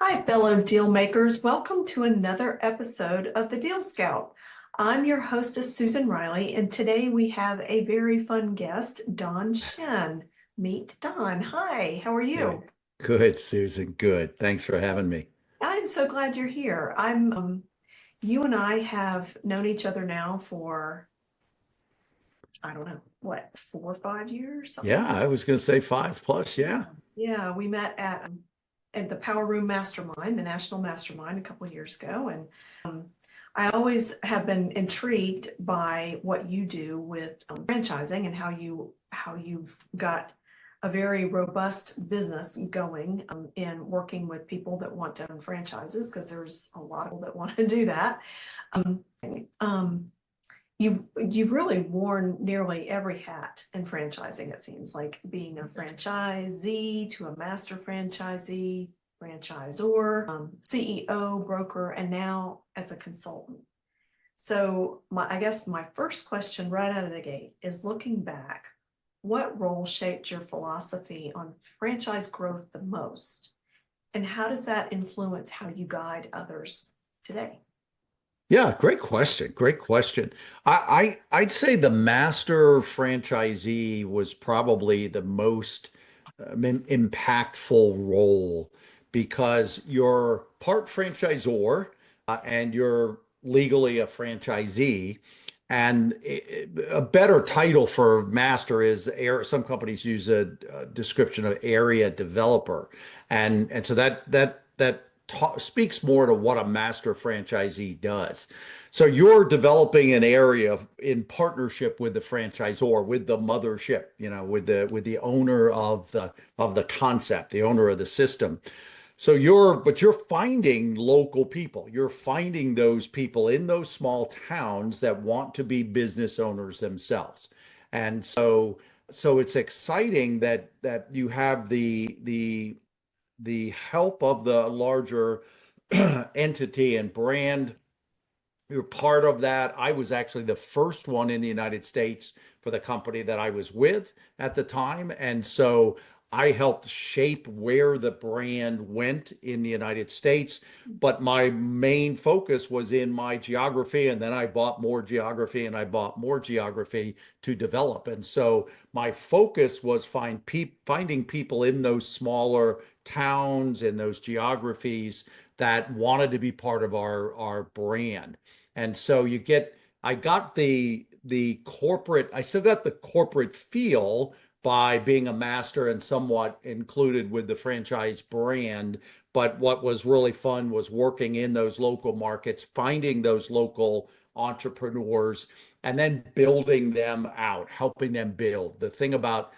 Hi, fellow deal makers. Welcome to another episode of the Deal Scout. I'm your hostess, Susan Reilly, and today we have a very fun guest, Don Schin. Meet Don. Hi, how are you? Good. Good, Susan. Good. Thanks for having me. I'm so glad you're here. You and I have known each other now for, I don't know, what, 4 or 5 years, something Yeah, like I that. was going to say five plus. Yeah. Yeah. Yeah, we met at the Power Room Mastermind, the National Mastermind, a couple of years ago, and I always have been intrigued by what you do with franchising and how you've got a very robust business going in working with people that want to own franchises because there's a lot of people that want to do that. Um, um, you've really worn nearly every hat in franchising, it seems like being a franchisee to a master franchisee, franchisor, CEO, broker, and now as a consultant. So I guess my first question right out of the gate is looking back, what role shaped your philosophy on franchise growth the most? And how does that influence how you guide others today? Yeah, great question. Great question. I'd say the master franchisee was probably the most impactful role because you're part franchisor and you're legally a franchisee. And a better title for master is some companies use a description of area developer. And so that speaks more to what a master franchisee does. So you're developing an area in partnership with the franchisor, with the mothership, with the owner of the concept, the owner of the system. So you're finding local people. You're finding those people in those small towns that want to be business owners themselves. And so it's exciting that you have the help of the larger entity and brand. You're part of that. I was actually the first one in the United States for the company that I was with at the time. And so I helped shape where the brand went in the United States. But my main focus was in my geography. And then I bought more geography and I bought more geography to develop. And so my focus was finding people in those smaller towns and those geographies that wanted to be part of our brand. And so I got the corporate, I still got the corporate feel by being a master and somewhat included with the franchise brand. But what was really fun was working in those local markets, finding those local entrepreneurs, and then building them out, helping them build. The thing about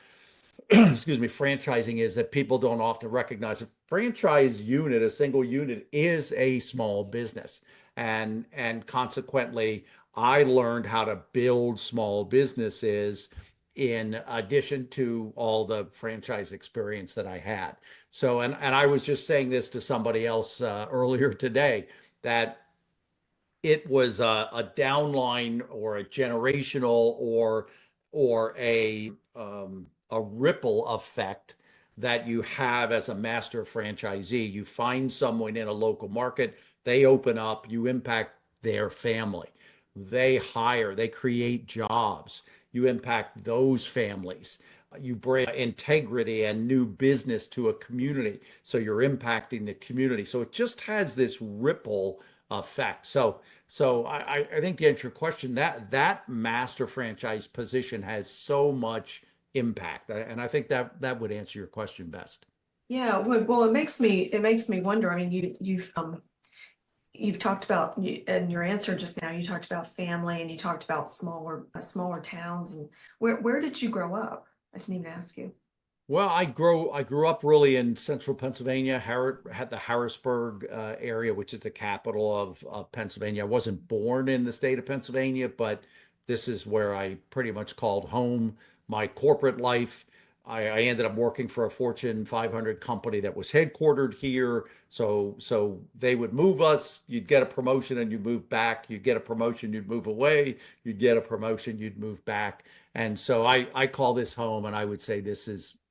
excuse me, franchising is that people don't often recognize a franchise unit, a single unit is a small business. And consequently, I learned how to build small businesses in addition to all the franchise experience that I had. So, and I was just saying this to somebody else earlier today that it was a downline or a generational or a ripple effect that you have as a master franchisee. You find someone in a local market, they open up, you impact their family. They hire, they create jobs. You impact those families. You bring integrity and new business to a community. So you're impacting the community. So it just has this ripple effect. So I think to answer your question, that master franchise position has so much impact, and I think that would answer your question best. Yeah, well, it makes me wonder. I mean, you've talked about in your answer just now, you talked about family and you talked about smaller towns. And where did you grow up? I didn't even ask you. Well, I grew up really in central Pennsylvania, had the Harrisburg area, which is the capital of Pennsylvania. I wasn't born in the state of Pennsylvania, but this is where I pretty much called home. My corporate life, I ended up working for a Fortune 500 company that was headquartered here. So they would move us. You'd get a promotion and you'd move back. You'd get a promotion, you'd move away. You'd get a promotion, you'd move back. And so I call this home, and I would say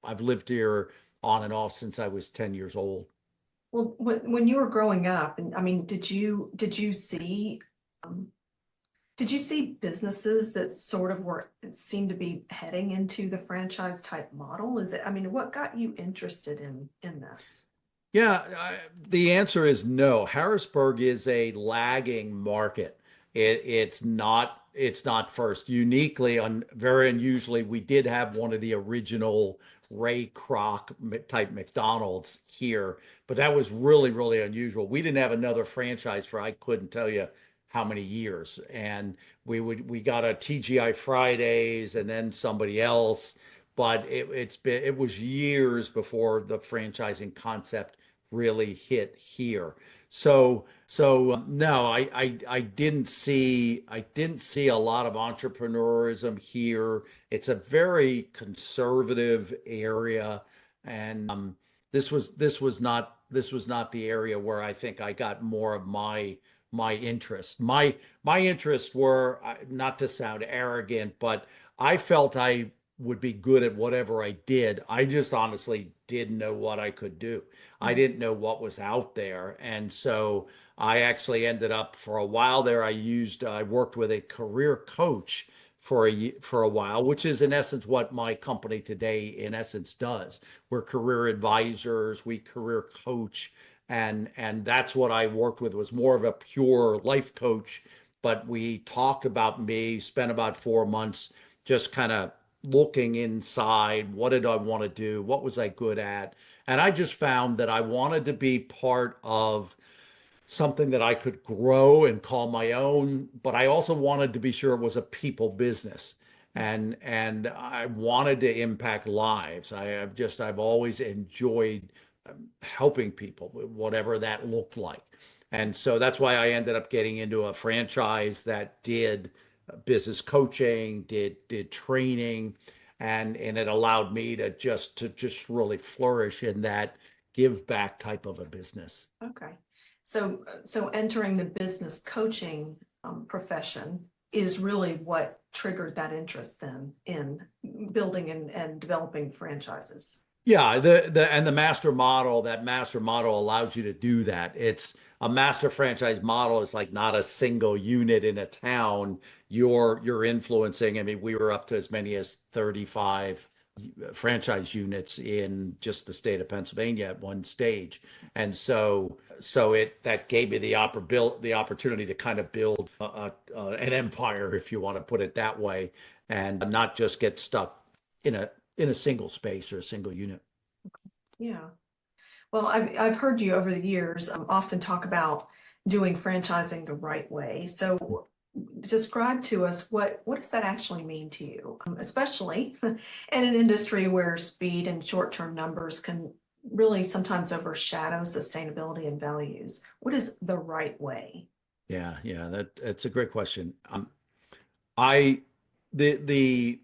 I've lived here on and off since I was 10 years old. Well, when you were growing up, and I mean, um, did you see businesses that sort of were seemed to be heading into the franchise type model? Is it, I mean, what got you interested in this? Yeah, the answer is no. Harrisburg is a lagging market. It's not first. Uniquely, very unusually, we did have one of the original Ray Kroc type McDonald's here, but that was really, really unusual. We didn't have another franchise for I couldn't tell you how many years. And we got a TGI Fridays and then somebody else, but it was years before the franchising concept really hit here. No, I didn't see a lot of entrepreneurism here. It's a very conservative area, and this was not the area where I think I got more of my interest. My interests were, not to sound arrogant, but I felt I would be good at whatever I did. I just honestly didn't know what I could do. I didn't know what was out there. And so I actually ended up for a while there. I worked with a career coach for a while, which is in essence what my company today in essence does. We're career advisors, we career coach, and that's what I worked with, was more of a pure life coach. But we talked about me, spent about 4 months just kind of looking inside. What did I want to do? What was I good at? And I just found that I wanted to be part of something that I could grow and call my own, but I also wanted to be sure it was a people business. And I wanted to impact lives. I've always enjoyed helping people, whatever that looked like. And so that's why I ended up getting into a franchise that did business coaching, did training, and it allowed me to just really flourish in that give back type of a business. Okay. So entering the business coaching profession is really what triggered that interest then in building and developing franchises. Yeah, the master model allows you to do that. It's a master franchise model is like not a single unit in a town. You're influencing. I mean, we were up to as many as 35 franchise units in just the state of Pennsylvania at one stage. And so it that gave me the opportunity to kind of build an empire, if you want to put it that way, and not just get stuck in a single space or a single unit. Yeah. Well, I've heard you over the years often talk about doing franchising the right way. So describe to us what does that actually mean to you, especially in an industry where speed and short-term numbers can really sometimes overshadow sustainability and values. What is the right way? Yeah, yeah, that's a great question. I the the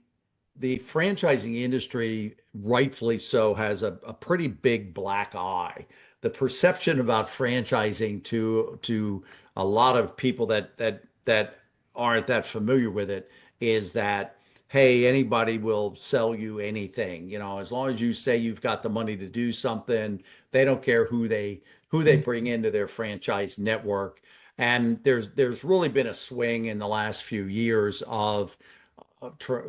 the franchising industry, rightfully so, has a pretty big black eye. The perception about franchising to a lot of people that aren't that familiar with it is that, hey, anybody will sell you anything. As long as you say you've got the money to do something, they don't care who they bring into their franchise network. And there's really been a swing in the last few years of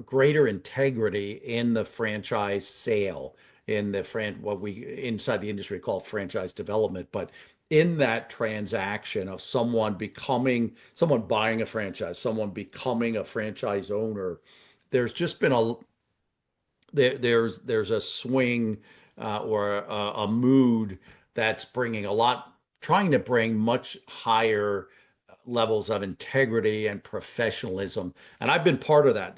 greater integrity in the franchise sale, in what we inside the industry call franchise development. But in that transaction of someone buying a franchise, someone becoming a franchise owner, there's just been there's a swing, or a mood that's trying to bring much higher levels of integrity and professionalism. And I've been part of that.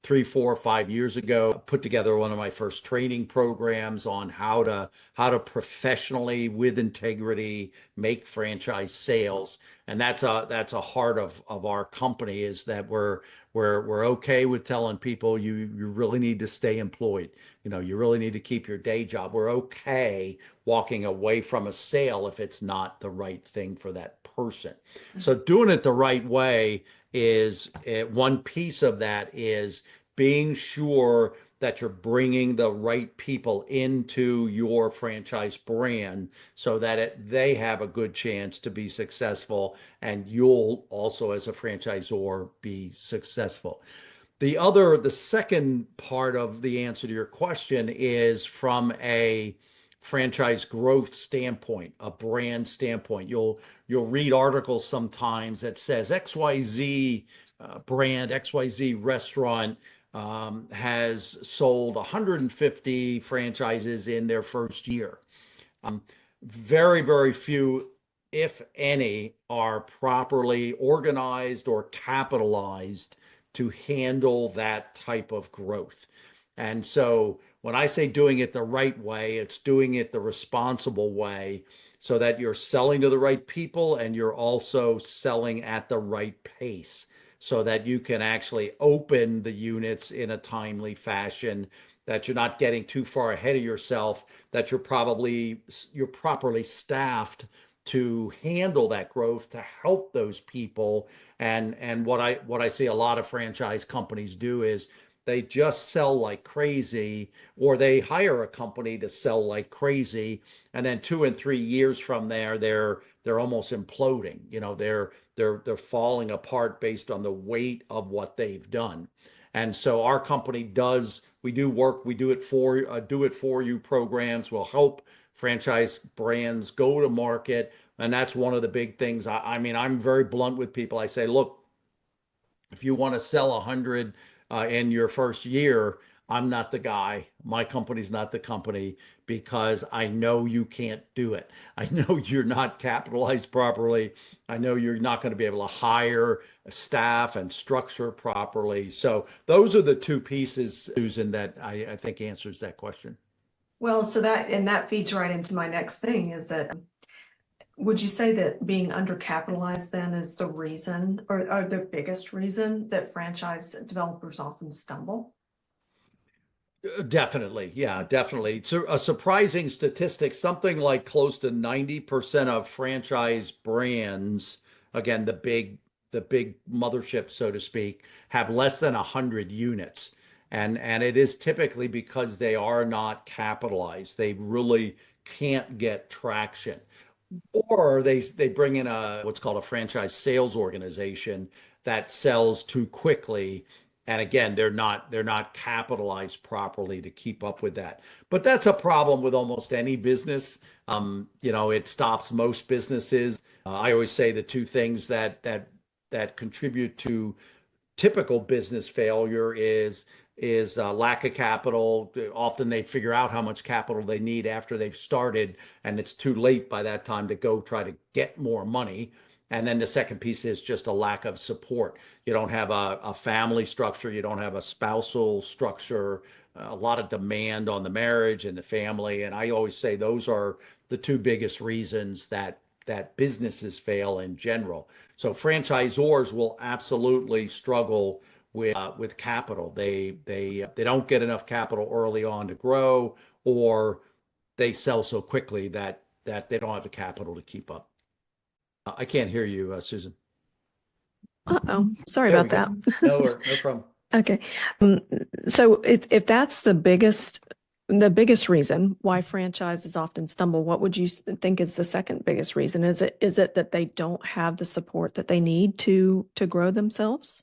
3, 4, 5 years ago, I put together one of my first training programs on how to professionally, with integrity, make franchise sales. And that's a heart of our company, is that we're okay with telling people you really need to stay employed. You really need to keep your day job. We're okay walking away from a sale if it's not the right thing for that person. So doing it the right way is one piece of that is being sure that you're bringing the right people into your franchise brand so that they have a good chance to be successful, and you'll also, as a franchisor, be successful. The second part of the answer to your question is from a franchise growth standpoint, a brand standpoint. You'll read articles sometimes that says XYZ brand, XYZ restaurant has sold 150 franchises in their first year. Um, Very, very few, if any, are properly organized or capitalized to handle that type of growth. And so when I say doing it the right way, it's doing it the responsible way so that you're selling to the right people and you're also selling at the right pace so that you can actually open the units in a timely fashion, that you're not getting too far ahead of yourself, that you're properly staffed to handle that growth, to help those people. And what I see a lot of franchise companies do is they just sell like crazy, or they hire a company to sell like crazy, and then 2 and 3 years from there, they're almost imploding. They're falling apart based on the weight of what they've done. And so our company does, we do work, we do it for you programs. Will help franchise brands go to market. And that's one of the big things. I mean, I'm very blunt with people. I say, look, if you want to sell 100 in your first year, I'm not the guy. My company's not the company, because I know you can't do it. I know you're not capitalized properly. I know you're not going to be able to hire staff and structure properly. So those are the two pieces, Susan, that I think answers that question. Well, so that feeds right into my next thing is that would you say that being undercapitalized then is the reason or the biggest reason that franchise developers often stumble? Definitely. Yeah, definitely. It's a surprising statistic. Something like close to 90% of franchise brands, again, the big mothership, so to speak, have less than 100 units. And it is typically because they are not capitalized. They really can't get traction, or they bring in a what's called a franchise sales organization that sells too quickly, and again, they're not capitalized properly to keep up with that. But that's a problem with almost any business. It stops most businesses. I always say the two things that contribute to typical business failure is lack of capital. Often they figure out how much capital they need after they've started, and it's too late by that time to go try to get more money. And then the second piece is just a lack of support. You don't have a family structure, you don't have a spousal structure, a lot of demand on the marriage and the family. And I always say those are the two biggest reasons that businesses fail in general. So franchisors will absolutely struggle with capital. They don't get enough capital early on to grow, or they sell so quickly that they don't have the capital to keep up. I can't hear you, Susan. Uh-oh, sorry There we about go. that. No problem. Okay. Um, so if that's the biggest reason why franchises often stumble, what would you think is the second biggest reason? Is it that they don't have the support that they need to grow themselves?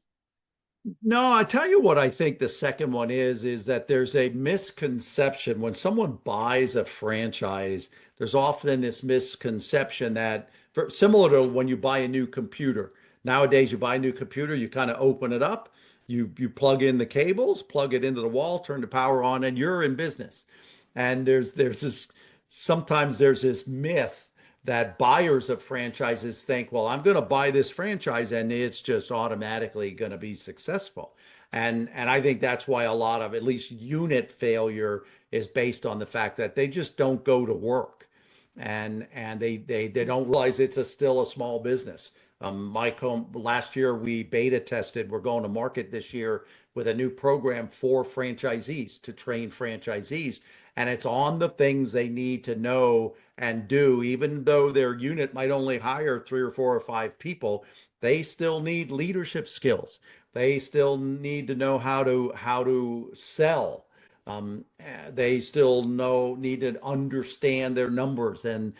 No, I tell you what I think the second one is that there's a misconception when someone buys a franchise. There's often this misconception that, similar to when you buy a new computer. Nowadays, you buy a new computer, you kind of open it up, you plug in the cables, plug it into the wall, turn the power on, and you're in business. And sometimes there's this myth that buyers of franchises think, well, I'm going to buy this franchise and it's just automatically going to be successful. And I think that's why a lot of at least unit failure is based on the fact that they just don't go to work, and they don't realize it's still a small business. Last year we beta tested. We're going to market this year with a new program for franchisees to train franchisees, and it's on the things they need to know and do. Even though their unit might only hire 3 or 4 or 5 people, they still need leadership skills. They still need to know how to sell. They still need to understand their numbers and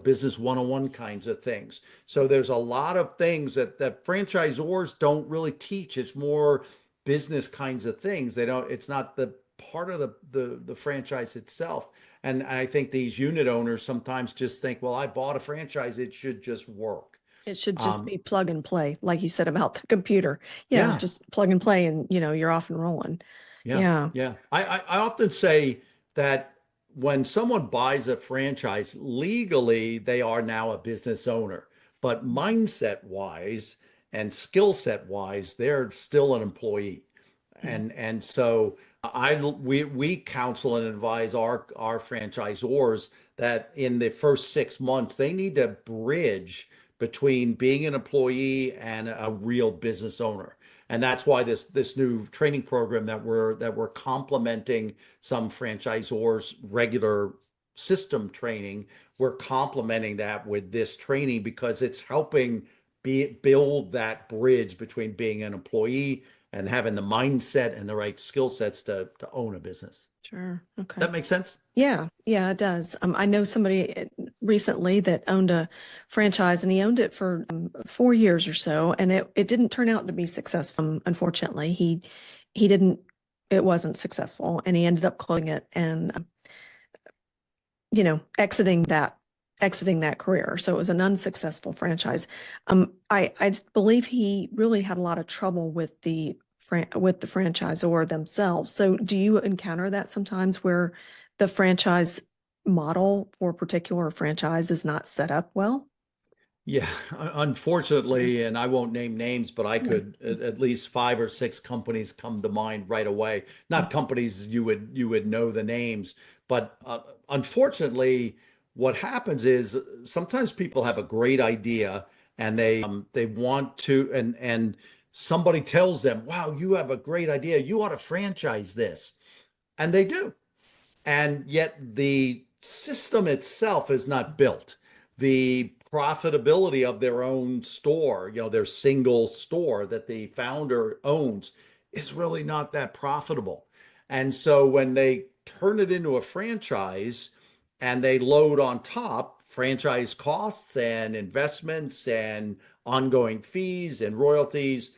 business 101 kinds of things. So there's a lot of things that franchisors don't really teach. It's more business kinds of things. They don't. It's not the part of the franchise itself. And I think these unit owners sometimes just think, well, I bought a franchise, it should just work. It should just Um, be plug and play, like you said about the computer. Yeah, yeah, just plug and play and you're off and rolling. yeah, Yeah. yeah. I often say that when someone buys a franchise, legally, they are now a business owner. But mindset wise and skill set wise, they're still an employee. Mm. And so we counsel and advise our franchisors that in the first 6 months, they need to bridge between being an employee and a real business owner. And that's why this new training program that we're complementing some franchisors' regular system training, we're complementing that with this training because it's helping build that bridge between being an employee and having the mindset and the right skill sets to own a business. Sure. Okay. That makes sense? Yeah, yeah, it does. I know somebody recently that owned a franchise and he owned it for 4 years or so, and it didn't turn out to be successful. Unfortunately, he didn't, it wasn't successful, and he ended up closing it and exiting that career. So it was an unsuccessful franchise. I believe he really had a lot of trouble with with the franchisor themselves. So do you encounter that sometimes where the franchise model for a particular franchise is not set up well? Yeah, unfortunately, and I won't name names, but I Yeah. could at least 5 or 6 companies come to mind right away. Not companies you would know the names, but unfortunately, what happens is sometimes people have a great idea and they want to and somebody tells them, "Wow, you have a great idea. You ought to franchise this," and they do. And yet the system itself is not built. The profitability of their own store, their single store that the founder owns, is really not that profitable. And so when they turn it into a franchise and they load on top franchise costs and investments and ongoing fees and royalties,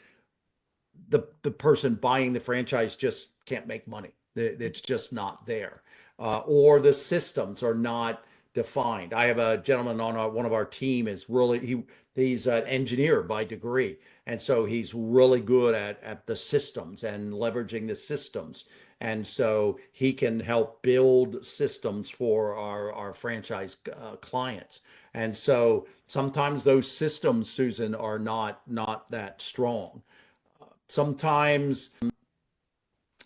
the person buying the franchise just can't make money. It's just not there, or the systems are not defined. I have a gentleman on one of our team is really he's an engineer by degree, and so he's really good at the systems and leveraging the systems, and so he can help build systems for our franchise clients. And so sometimes those systems, Susan, are not that strong. Sometimes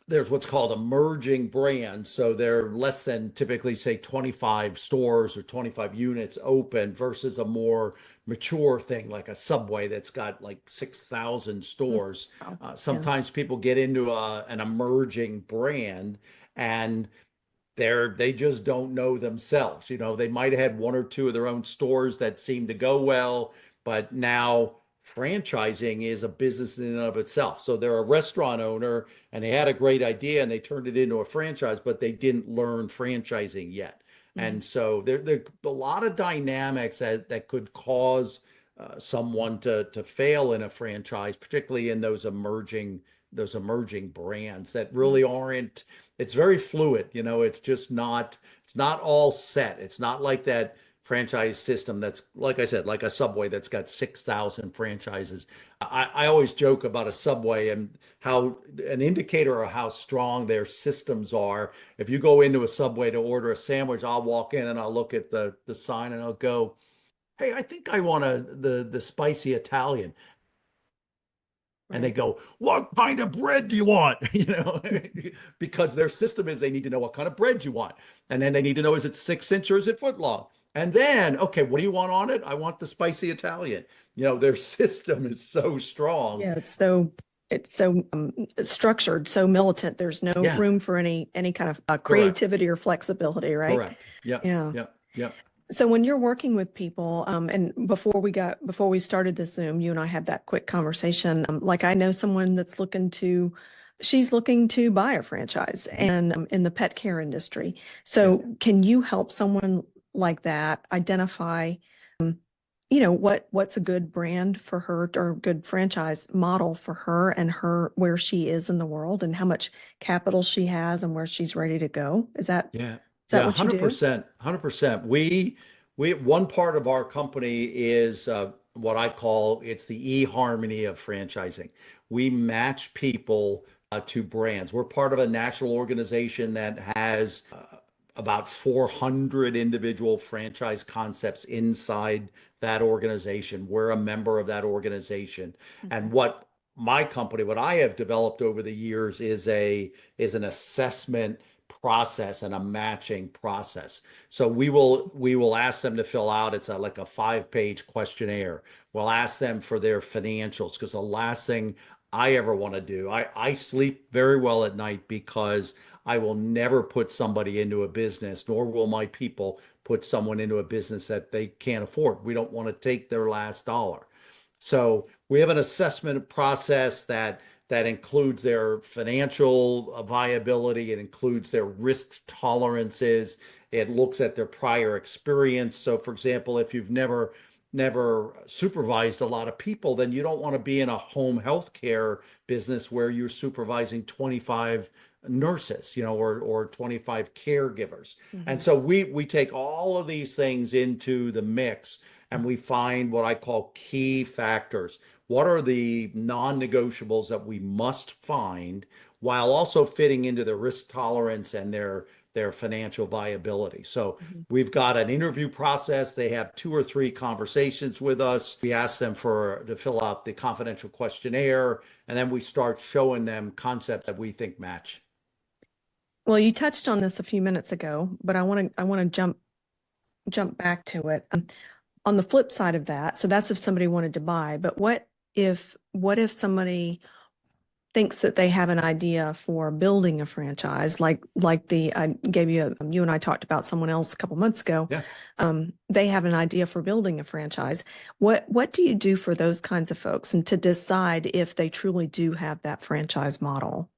there's what's called emerging brands. So they're less than typically, say, 25 stores or 25 units open versus a more mature thing like a Subway that's got like 6,000 Mm. stores. Wow. Yeah. Sometimes people get into an emerging brand and they just don't know themselves. They might have had 1 or 2 of their own stores that seem to go well, but now franchising is a business in and of itself. So they're a restaurant owner and they had a great idea and they turned it into a franchise, but they didn't learn franchising yet. Mm. And so there are a lot of dynamics that could cause someone to fail in a franchise, particularly in those emerging brands that Mm. really aren't. It's very fluid. It's not all set. It's not like that franchise system that's, like I said, like a Subway that's got 6,000 franchises. I always joke about a Subway and how an indicator of how strong their systems are. If you go into a Subway to order a sandwich, I'll walk in and I'll look at the sign and I'll go, "Hey, I think I want the spicy Italian." And they Right. go, "What kind of bread do you want?" Because their system is they need to know what kind of bread you want. And then they need to know, is it 6 inch or is it foot long? And then, okay, what do you want on it? I want the spicy Italian. Their system is so strong. Yeah, it's so structured, so militant. There's no Yeah, room for any kind of correct. creativity or flexibility, right? Correct. Yep. Yeah. Yep. Yep. So when you're working with people, and before we started the Zoom, you and I had that quick conversation. Like I know someone that's looking to she's looking to buy a franchise and in the pet care industry. So can you help someone like that identify, what's a good brand for her or good franchise model for her and her where she is in the world and how much capital she has and where she's ready to go? Is that Yeah. is that Yeah, what you do? 100%. 100%. We one part of our company is what I call it's the e-harmony of franchising. We match people to brands. We're part of a national organization that has about 400 individual franchise concepts inside that organization. We're a member of that organization. And Okay. what I have developed over the years is an assessment process and a matching process. So we will ask them to fill out, it's like a 5-page questionnaire. We'll ask them for their financials because the last thing I ever want to do, I sleep very well at night because I will never put somebody into a business, nor will my people put someone into a business that they can't afford. We don't want to take their last dollar. So we have an assessment process that includes their financial viability. It includes their risk tolerances. It looks at their prior experience. So, for example, if you've never supervised a lot of people, then you don't want to be in a home health care business where you're supervising 25 nurses, or 25 caregivers. And Hmm. so we take all of these things into the mix and we find what I call key factors. What are the non-negotiables that we must find while also fitting into their risk tolerance and their financial viability? So Hmm. we've got an interview process. They have 2 or 3 conversations with us. We ask them to fill out the confidential questionnaire, and then we start showing them concepts that we think match. Well, you touched on this a few minutes ago, but I want to jump back to it. On the flip side of that, so that's if somebody wanted to buy, but what if somebody thinks that they have an idea for building a franchise, like the I gave you you and I talked about someone else a couple months ago. Yeah. They have an idea for building a franchise. What do you do for those kinds of folks and to decide if they truly do have that franchise model?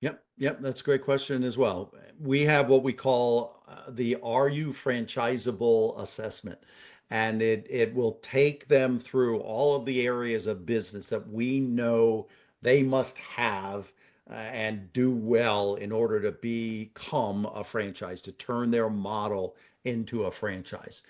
Yep, yep, that's a great question as well. We have what we call the Are You Franchisable assessment, and it will take them through all of the areas of business that we know they must have and do well in order to become a franchise, to turn their model into a franchise.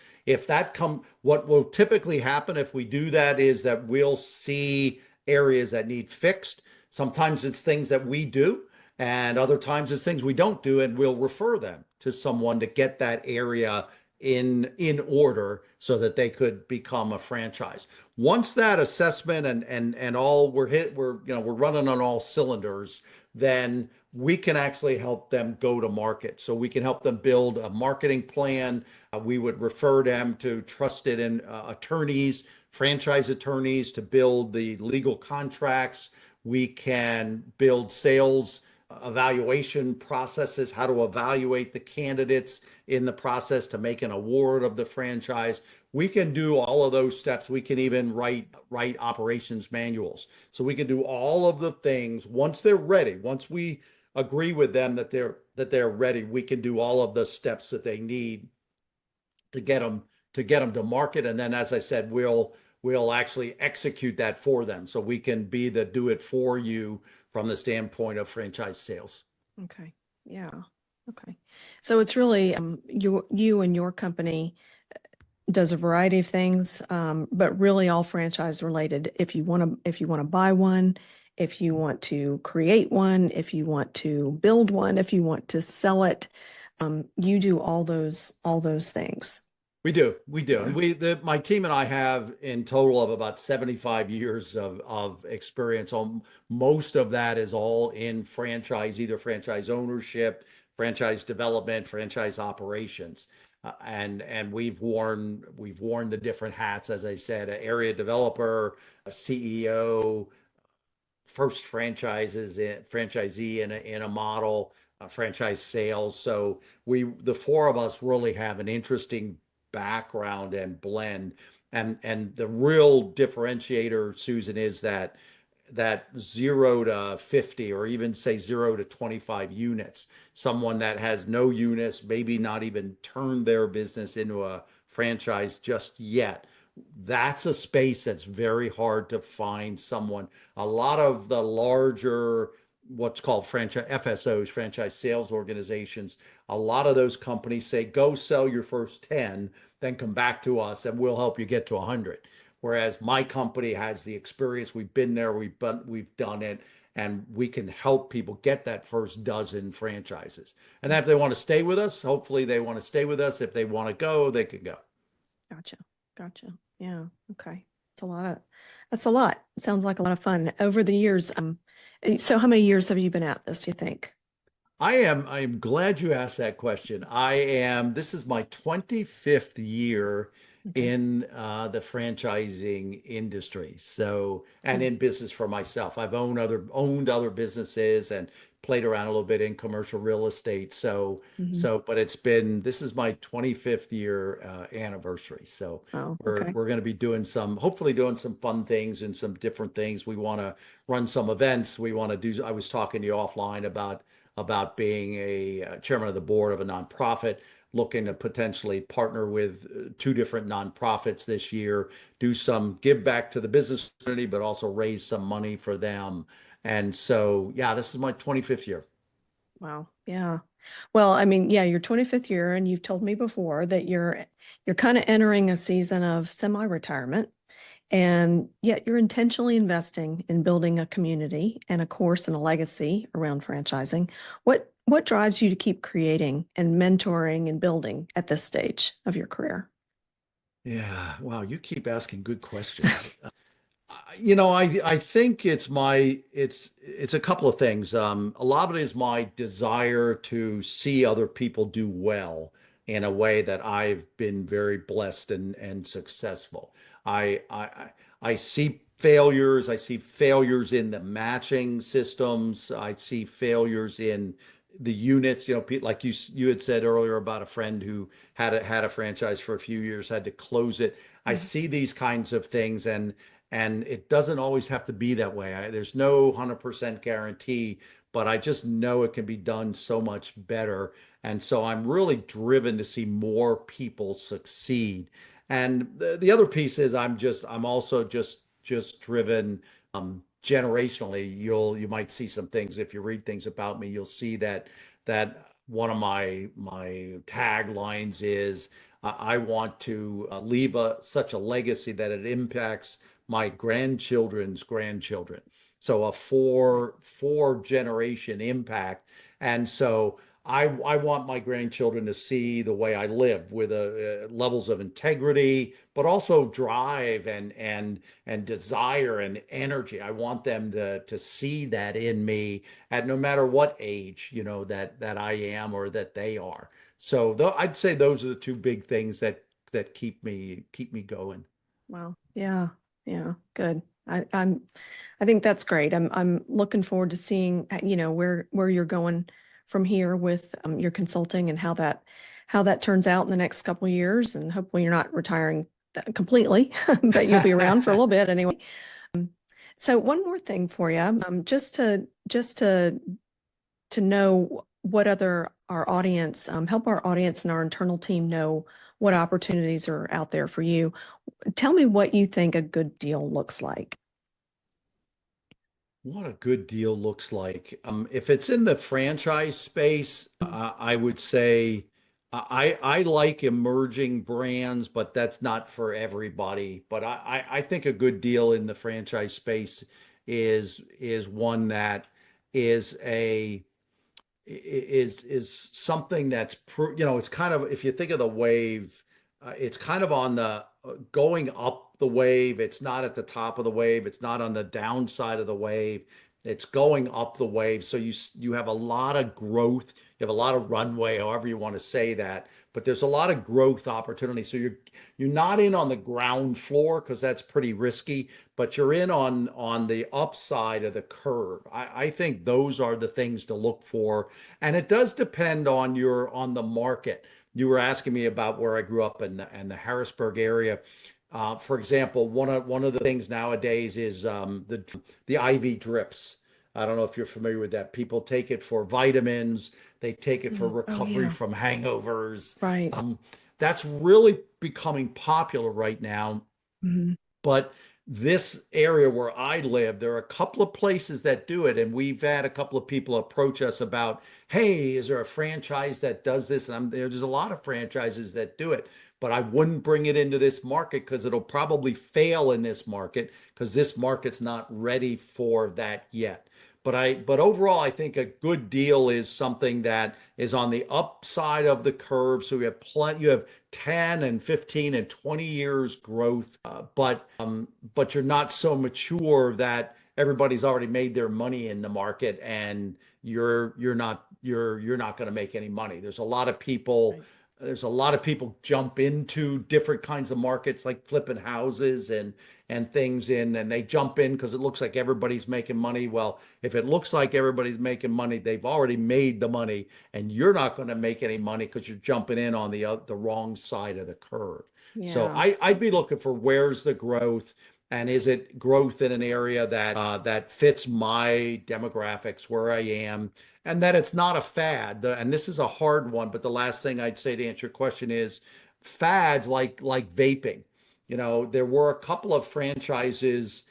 What will typically happen if we do that is that we'll see areas that need fixed. Sometimes it's things that we do and other times it's things we don't do, and we'll refer them to someone to get that area in order so that they could become a franchise. Once that assessment and all we're running on all cylinders, then we can actually help them go to market. So we can help them build a marketing plan. We would refer them to trusted attorneys, franchise attorneys to build the legal contracts. We can build sales evaluation processes, how to evaluate the candidates in the process to make an award of the franchise. We can do all of those steps. We can even write operations manuals. So we can do all of the things once they're ready. Once we agree with them that they're ready, we can do all of the steps that they need to get them to market. And then, as I said, we'll actually execute that for them. So we can be the do it for you from the standpoint of franchise sales. Okay. Yeah. Okay. So it's really you and your company does a variety of things, but really all franchise related. If you want to buy one, if you want to create one, if you want to build one, if you want to sell it, you do all those things. We do. And Okay. my team and I have in total of about 75 years of experience. Most of that is all in franchise, either franchise ownership, franchise development, franchise operations. And we've worn the different hats, as I said, an area developer, a CEO, first franchisee in a model, franchise sales. So the 4 of us really have an interesting background and blend. And the real differentiator, Susan, is that that 0 to 50, or even say 0 to 25 units. Someone that has no units, maybe not even turned their business into a franchise just yet. That's a space that's very hard to find someone. A lot of the larger, what's called franchise FSOs, franchise sales organizations, a lot of those companies say, go sell your first 10, then come back to us and we'll help you get to 100. Whereas my company has the experience. We've been there, we've done it, and we can help people get that first dozen franchises. And if they want to stay with us, hopefully they want to stay with us. If they want to go, they can go. Gotcha. Gotcha. Yeah. Okay. That's a lot. Sounds like a lot of fun. Over the years, so how many years have you been at this, you think? I'm glad you asked that question. This is my 25th year Okay. in the franchising industry. So, and Cool. in business for myself. I've owned other businesses and played around a little bit in commercial real estate. Hmm. But this is my 25th year anniversary. So Oh, we're okay. we're going to be hopefully doing some fun things and some different things. We want to run some events. We want to do, I was talking to you offline about being a chairman of the board of a nonprofit, looking to potentially partner with two different nonprofits this year, do some give back to the business community, but also raise some money for them. And so, yeah, this is my 25th year. Wow. Yeah. Well, I mean, yeah, your 25th year, and you've told me before that you're kind of entering a season of semi-retirement, and yet you're intentionally investing in building a community and a course and a legacy around franchising. What drives you to keep creating and mentoring and building at this stage of your career? Yeah, wow, you keep asking good questions. I think it's a couple of things. A lot of it is my desire to see other people do well in a way that I've been very blessed and successful. I I I see failures. I see failures in the matching systems. I see failures in the units. Like you had said earlier about a friend who had a franchise for a few years, had to close it. I Mhm. see these kinds of things, and it doesn't always have to be that way. There's no 100% guarantee, but I just know it can be done so much better. And so I'm really driven to see more people succeed. And the other piece is I'm also just driven generationally. You might see some things if you read things about me. You'll see that one of my taglines is I want to leave such a legacy that it impacts my grandchildren's grandchildren. So a four generation impact. And so I want my grandchildren to see the way I live with levels of integrity, but also drive and desire and energy. I want them to see that in me at no matter what age, that I am or that they are. So I'd say those are the two big things that keep me going. Wow. Yeah. Yeah. Good. I think that's great. I'm looking forward to seeing, where you're going from here with your consulting and how that turns out in the next couple of years. And hopefully you're not retiring completely, but you'll be around for a little bit anyway. So one more thing for you, just to know what other our audience, help our audience and our internal team know what opportunities are out there for you. Tell me what you think a good deal looks like. What a good deal looks like. If it's in the franchise space, I would say I like emerging brands, but that's not for everybody. But I think a good deal in the franchise space is one that is a is something that's it's kind of, if you think of the wave, it's kind of on the going up the wave. It's not at the top of the wave. It's not on the downside of the wave. It's going up the wave. So you have a lot of growth. You have a lot of runway, however you want to say that. But there's a lot of growth opportunity. So you're not in on the ground floor because that's pretty risky, but you're in on the upside of the curve. I think those are the things to look for, and it does depend on the market. You were asking me about where I grew up in the Harrisburg area. For example, one of the things nowadays is the IV drips. I don't know if you're familiar with that. People take it for vitamins. They take it for Mhm. Oh, recovery yeah. from hangovers. Right. That's really becoming popular right now. Mhm. But this area where I live, there are a couple of places that do it, and we've had a couple of people approach us about, hey, is there a franchise that does this? And there's a lot of franchises that do it, but I wouldn't bring it into this market because it'll probably fail in this market because this market's not ready for that yet. But overall, I think a good deal is something that is on the upside of the curve. So you have 10 and 15 and 20 years growth, but you're not so mature that everybody's already made their money in the market and you're not going to make any money. Right. There's a lot of people jump into different kinds of markets like flipping houses and things in, and they jump in because it looks like everybody's making money. Well, if it looks like everybody's making money, they've already made the money, and you're not going to make any money because you're jumping in on the wrong side of the curve. So Yeah. I'd be looking for where's the growth, and is it growth in an area that fits my demographics where I am, and that it's not a fad. And this is a hard one, but the last thing I'd say to answer your question is fads like vaping. There were a couple of franchises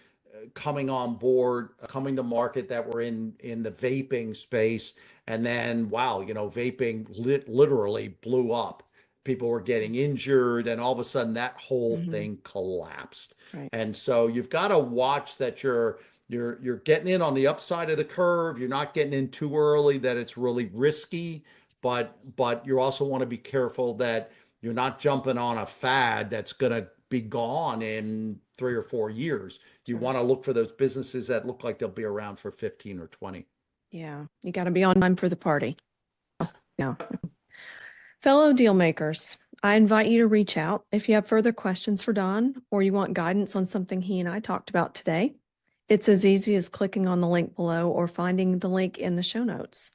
coming on board, coming to market that were in the vaping space, and then wow, vaping literally blew up. People were getting injured, and all of a sudden that whole Mhm. thing collapsed. Right. And so you've got to watch that you're getting in on the upside of the curve. You're not getting in too early that it's really risky, but you also want to be careful that you're not jumping on a fad that's going to be gone in 3 or 4 years. You Sure. want to look for those businesses that look like they'll be around for 15 or 20. Yeah. You got to be on time for the party. Yeah. Fellow deal makers, I invite you to reach out if you have further questions for Don or you want guidance on something he and I talked about today. It's as easy as clicking on the link below or finding the link in the show notes.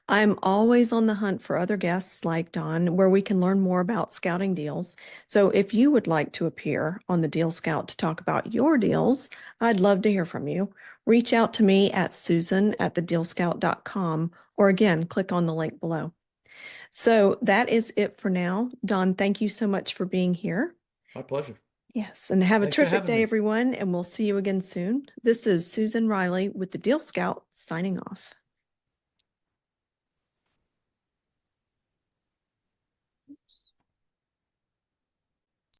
I'm always on the hunt for other guests like Don where we can learn more about scouting deals. So if you would like to appear on the Deal Scout to talk about your deals, I'd love to hear from you. Reach out to me at susan@thedealscout.com or again, click on the link below. So that is it for now. Don, thank you so much for being here. My pleasure. Yes, and have a Thanks for terrific having day, me. everyone, and we'll see you again soon. This is Susan Reilly with the Deal Scout signing off.